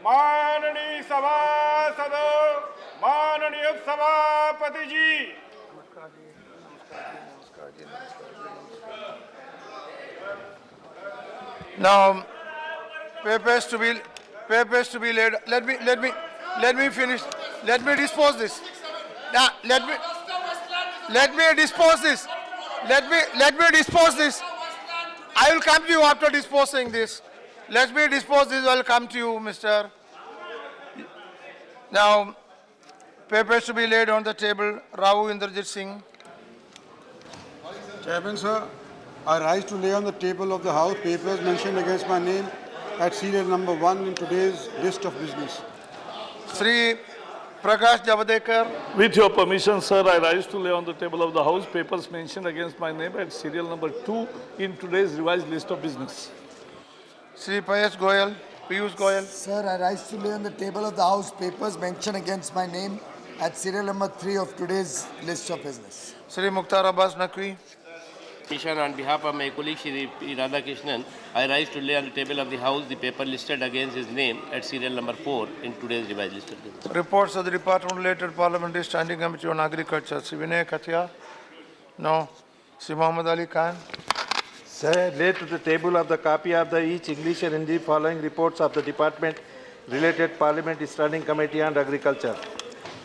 माननीय सभासदों, माननीय सभापति जी, now papers to be laid. Let me finish. Let me dispose this. Now let me dispose this. Let me dispose this. I will come to you after disposing this. Let me dispose this. I will come to you, Mr. Now papers to be laid on the table. Rao Inderjit Singh. Chairman, sir, I rise to lay on the table of the House papers mentioned against my name at serial number 1 in today's list of business. Sri Prakash Javadekar. With your permission, sir, I rise to lay on the table of the House papers mentioned against my name at serial number 2 in today's revised list of business. Sri Piyush Goyal. Sir, I rise to lay on the table of the House papers mentioned against my name at serial number 3 of today's list of business. Sri Mukhtar Abbas Naqvi. On behalf of my colleague Shri P. Radhakrishnan, I rise to lay on the table of the House the paper listed against his name at serial number 4 in today's revised list of business. Reports of the Department related Parliamentary Standing Committee on Agriculture. Sri Vinay Kathia. No. Sri Muhammad Ali Khan. Sir, lay to the table of the copy of the each English and Hindi following reports of the Department related Parliamentary Standing Committee on Agriculture.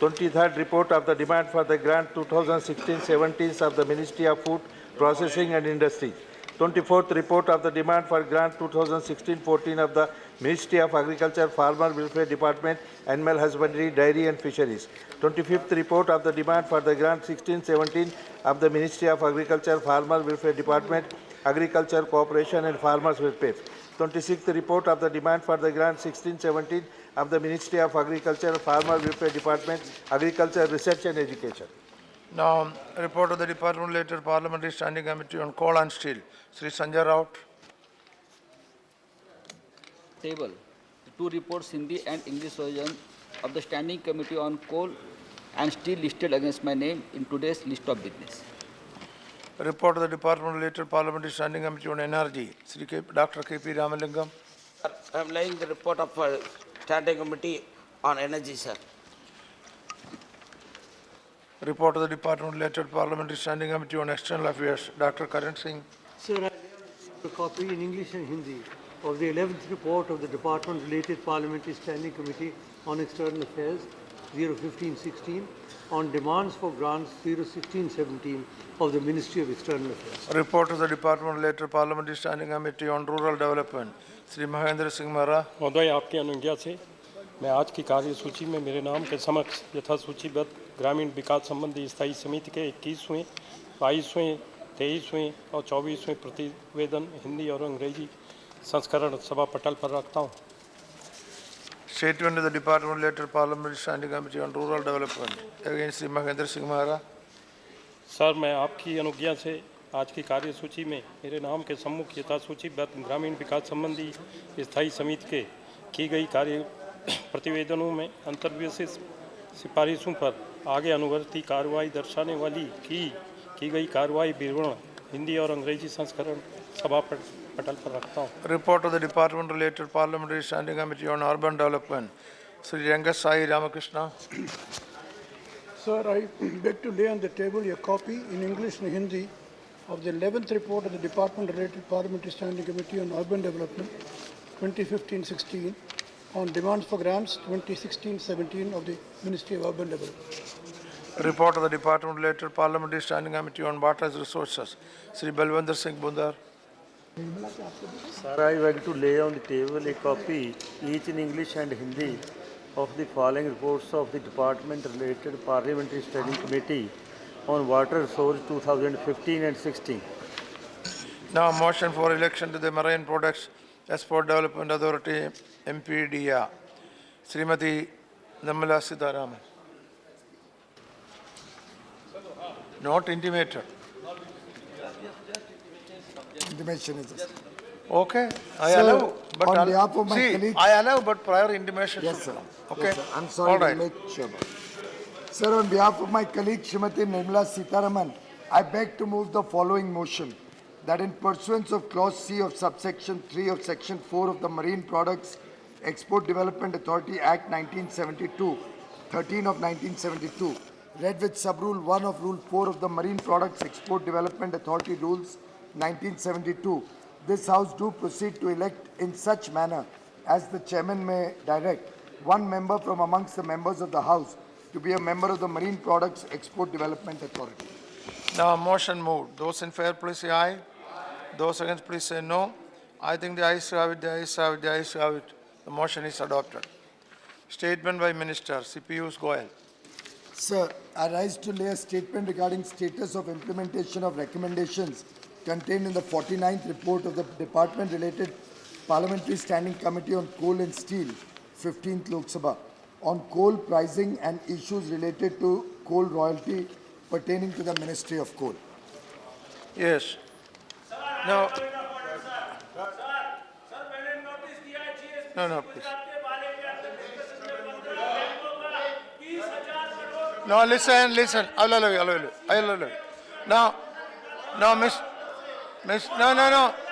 23rd report of the demand for the grant 2016-17 of the Ministry of Food Processing and Industry. 24th report of the demand for grant 2016-14 of the Ministry of Agriculture, Farmer Welfare Department, Animal Husbandry, Dairy and Fisheries. 25th report of the demand for the grant 16-17 of the Ministry of Agriculture, Farmer Welfare Department, Agriculture, Cooperation and Farmers Welfare. 26th report of the demand for the grant 16-17 of the Ministry of Agriculture, Farmer Welfare Department, Agriculture, Research and Education. Now, report of the Department related Parliamentary Standing Committee on Coal and Steel. Sri Sanjay Raut. Table. The two reports, Hindi and English version of the Standing Committee on Coal and Steel listed against my name in today's list of business. Report of the Department related Parliamentary Standing Committee on Energy. Sri Dr. K.P. Ramalingam. I am laying the report of Standing Committee on Energy, sir. Report of the Department related Parliamentary Standing Committee on External Affairs. Dr. Karan Singh. Sir, I have a copy in English and Hindi of the 11th report of the Department related Parliamentary Standing Committee on External Affairs 015-16 on demands for grants 016-17 of the Ministry of External Affairs. Report of the Department related Parliamentary Standing Committee on Rural Development. Sri Mahendra Singh Mehra. महोदय, आपकी अनुज्ञा से मैं आज की कार्यसूची में मेरे नाम के समक्ष यथासूचीबद्ध ग्रामीण विकास संबंधी स्थायी समिति के 21वें, 22वें, 23वें और 24वें प्रतिवेदन हिंदी और अंग्रेजी संस्करण सभा पटल पर रखता हूँ. Statement of the Department related Parliamentary Standing Committee on Rural Development. Again, Sri Mahendra Singh Mehra. Sir, मैं आपकी अनुज्ञा से आज की कार्यसूची में मेरे नाम के सम्मुख यथासूचीबद्ध ग्रामीण विकास संबंधी स्थायी समिति के की गई कार्य प्रतिवेदनों में अंतर्विशिष्ट सिफारिशों पर आगे अनुवर्ती कार्रवाई दर्शाने वाली की गई कार्रवाई विवरण हिंदी और अंग्रेजी संस्करण सभा पटल पर रखता हूँ. Report of the Department related Parliamentary Standing Committee on Urban Development. Sri Rangat Sai Ramakrishna. Sir, I beg to lay on the table a copy in English and Hindi of the 11th report of the Department related Parliamentary Standing Committee on Urban Development 2015-16 on demands for grants 2016-17 of the Ministry of Urban Development. Report of the Department related Parliamentary Standing Committee on Water Resources. Sri Balwinder Singh Bundar. Sir, I beg to lay on the table a copy, each in English and Hindi, of the following reports of the Department related Parliamentary Standing Committee on Water Resource 2015 and 16. Now, motion for election to the Marine Products Export Development Authority, MPDA. Srimati Nirmala Sitharaman. Not intimated. Intimation is just. Okay, I Sir, allow. But on behalf of my colleague- I allow, but prior intimation. Yes, should sir. come. Okay. Yes, sir. I'm sorry All to right. make sure. Sir, on behalf of my colleague Srimati Nirmala Sitharaman, I beg to move the following motion, that in pursuance of Clause C of subsection 3 of Section 4 of the Marine Products Export Development Authority Act 1972, 13 of 1972, read with Sub-Rule 1 of Rule 4 of the Marine Products Export Development Authority Rules 1972. This House do proceed to elect in such manner as the Chairman may direct one member from amongst the members of the House to be a member of the Marine Products Export Development Authority. Now, motion moved. Those in favor, please say aye. Those against, please say no. I think the ayes have it, the ayes have it, the ayes have it. The motion is adopted. Statement by Minister. CPUs, go ahead. Sir, I rise to lay a statement regarding status of implementation of recommendations contained in the 49th report of the Department-related Parliamentary Standing Committee on Coal and Steel, 15th Lok Sabha, on coal pricing and issues related to coal royalty pertaining to the Ministry of Coal. Yes. No. No, please. No, listen. I'll allow you. No, no,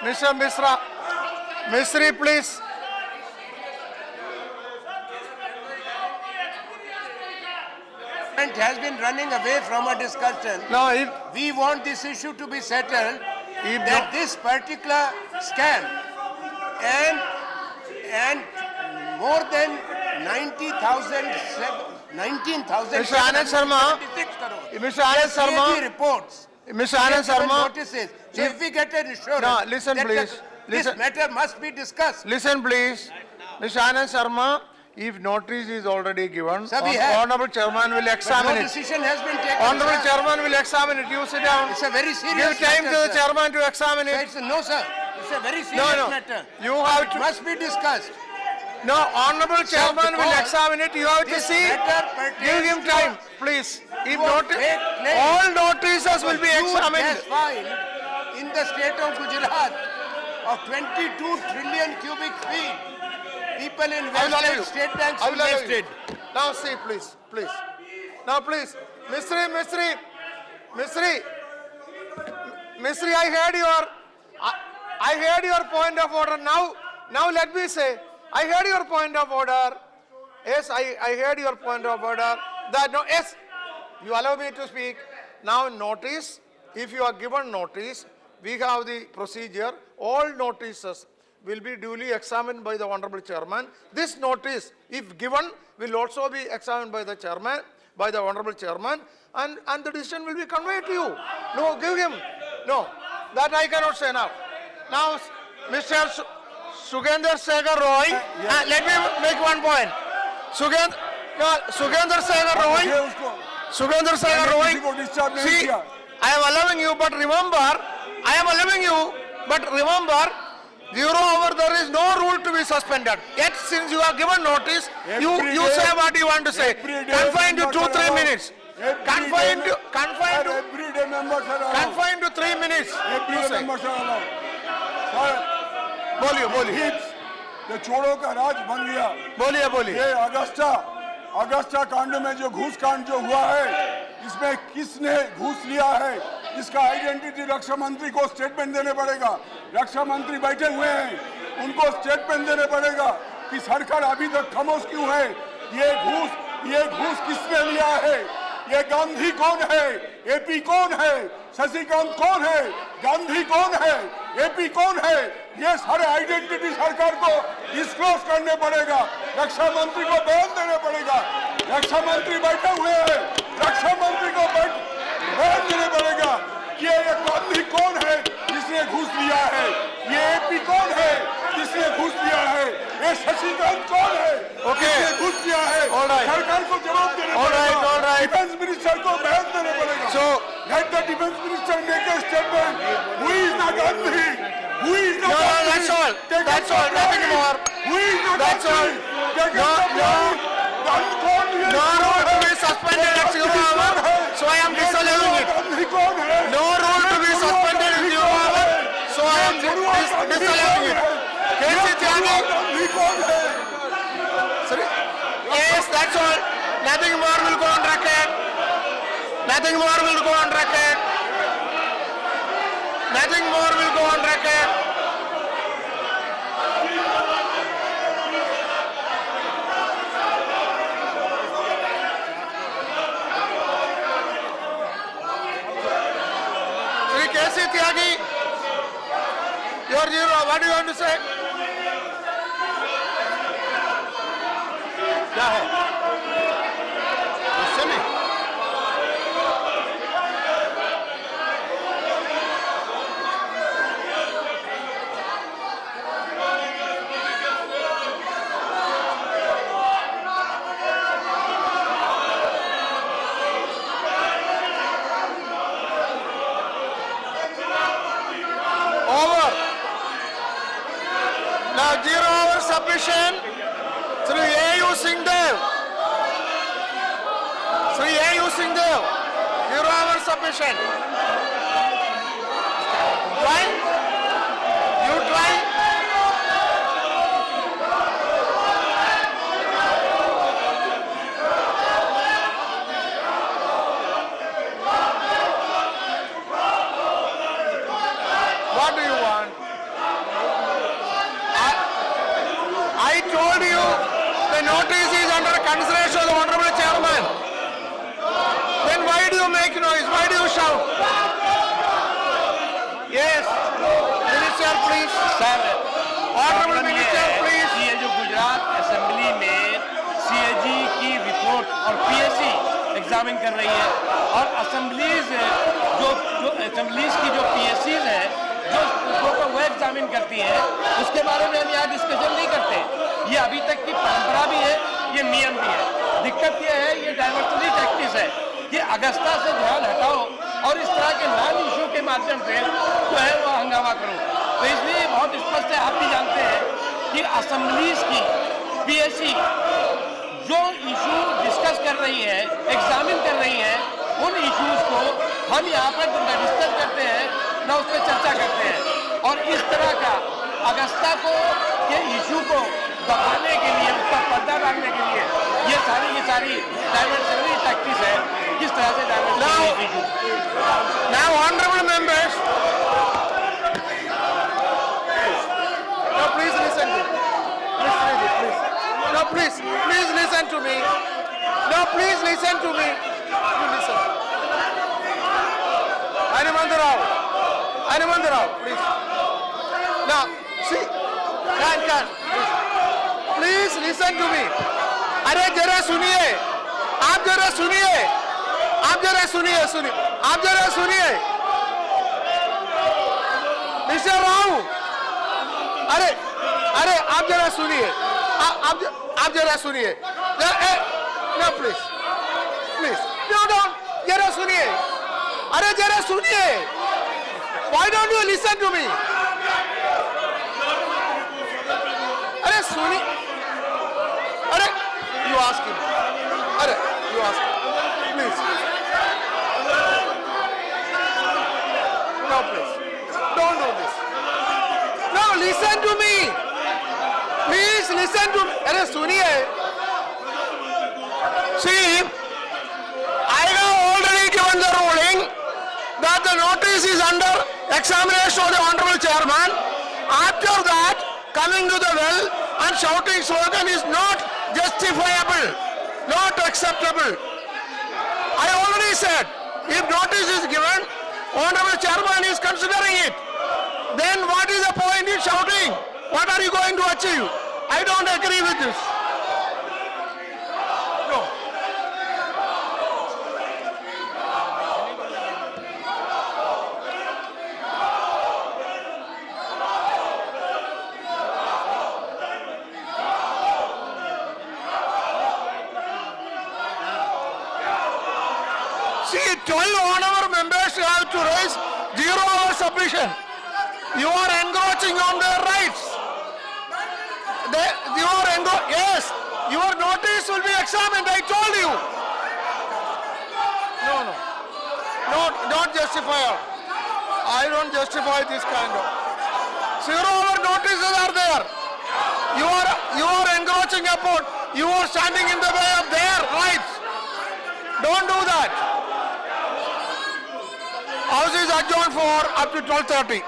Mr. Misri, please. Has been running away from a discussion. No, if We want this issue to be settled, If that no- this particular scam and more than 19,000 Mr. Anand Sharma, Mr. Anand Sharma, reports. Mr. Anand Sharma, Notices. So if we get an assurance No, listen, that please. this Listen. matter must be discussed. listen, please. Mr. Anand Sharma, if notice is already given, Sir, we have. Honorable Chairman will But examine no it. decision has been taken. Honorable sir. Chairman will examine it. You sit down. It's a very serious Give time matter, to the sir. Chairman to examine Sir, it. no, sir. It's a very serious No. matter. You have It to. must be discussed. No, Honorable Chairman will because examine it. You have to this see. matter pertains Give him to time, please. If to a not, fake claim. all notices will be Huge examined. gas filed in the state of Gujarat of 22 trillion cubic feet. People I will allow you. invested, state banks I will allow you. invested. Now see, please. Now please. Misri, I heard your point of order. Now let me say, I heard your point of order. Yes, I heard your point of order. Yes, you allow me to speak. Now notice, if you are given notice, we have the procedure. All notices will be duly examined by the Honorable Chairman. This notice, if given, will also be examined by the Chairman, by the Honorable Chairman, and the decision will be conveyed to you. No, give him. No, that I cannot say now. Now, Mr. Sugender Segar Roy, let me make one point. Sugender Segar Roy, see, I am allowing you, but remember, there is no rule to be suspended. Yet, since you have given notice, you say what you want to say. Confined to 2-3 minutes. Confined to 3 minutes. You say. बोलिए ये छोड़ो का राज बन गया। बोलिए ये Agusta कांड में जो घूस कांड जो हुआ है, इसमें किसने घूस लिया है, इसका आइडेंटिटी रक्षा मंत्री को स्टेटमेंट देने पड़ेगा। रक्षा मंत्री बैठे हुए हैं, उनको स्टेटमेंट देने पड़ेगा कि सरकार अभी तक खामोश क्यों है। ये घूस किसने लिया है, ये गांधी कौन है, एपी कौन है, शशिकांत कौन है, गांधी कौन है, एपी कौन है, ये सारे आइडेंटिटी सरकार को डिस्क्लोज करने पड़ेगा। रक्षा मंत्री को बयान देने पड़ेगा। रक्षा मंत्री बैठे हुए हैं, रक्षा मंत्री को बयान देने पड़ेगा कि ये गांधी कौन है जिसने घूस लिया है, ये एपी कौन है जिसने घूस लिया है, ये शशिकांत कौन है जिसने घूस लिया है। सरकार को जवाब देने पड़ेगा। डिफेंस मिनिस्टर को बयान देने पड़ेगा। Let the defense minister make a statement. Who is the Gandhi? Who is the Gandhi? That's all. Nothing more. Who is the That's all. No rule to be suspended at 0 hour, so I am disallowing it. No rule to be suspended at 0 hour, so I am disallowing it. K.C. Tyagi. Yes, that's all. Nothing more will go on record. Nothing more will go on record. Nothing more will go on record. over 0. What do you want to say? क्या है? Question है? Over. Now 0 over submission. Sri A.U. Singhdeo. Sri A.U. Singhdeo. 0 over submission. Try. You try. What do you want? I told you the notice is under consideration of the Honorable Chairman. Then why do you make noise? Why do you shout? Yes. Minister, please. Sir, Honorable Minister, please. ये जो Gujarat assembly में CAG की report और PSC examine कर रही है और assemblies की जो पीएससीज है जो रिपोर्ट वो एग्जामिन करती है, उसके बारे में हम यहाँ डिस्कशन नहीं करते। ये अभी तक की परंपरा भी है, ये नियम भी है। दिक्कत ये है, ये डाइवर्सिटी टैक्टिस है कि अगस्ता से ध्यान हटाओ और इस तरह के नॉन इशू के माध्यम से जो है वो हंगामा करो। तो इसलिए बहुत स्पष्ट है, आप भी जानते हैं कि असेंबलीज की पीएससी जो इशू डिस्कस कर रही है, एग्जामिन कर रही है, उन इश्यूज को हम यहाँ पर न डिस्कस करते हैं न उस पर चर्चा करते हैं। और इस तरह का अगस्ता को के इशू को दबाने के लिए, उस पर पर्दा डालने के लिए ये सारी डाइवर्सिटी टैक्टिस है। किस तरह से diversity issue. Now, honorable members. Now, please listen to me. Please. No, please listen to me. No, please listen to me. You listen. Animandar Rao, please. Now, see, can. Please listen to me. अरे जरा सुनिए, आप जरा सुनिए, mister Rao, अरे आप जरा सुनिए, आप जरा सुनिए, no please, no, जरा सुनिए, अरे जरा सुनिए, why don't you listen to me? अरे सुनिए, अरे you ask him, please, no please, don't do this, no listen to me, please listen to me, अरे सुनिए, see, I have already given the ruling that the notice is under examination of the Honorable Chairman. After that, coming to the well and shouting slogan is not justifiable, not acceptable. I already said, if notice is given, Honorable Chairman is considering it. Then what is the point in shouting? What are you going to achieve? I don't agree with this. No. See, 12 honorable members have to raise 0 hour submission. You are encroaching on their rights. Yes, your notice will be examined, I told you. No, don't justify. I don't justify this kind of. 0 hour notices are there. You are encroaching upon, you are standing in the way of their rights. Don't do that. House is adjourned for up to 12:30.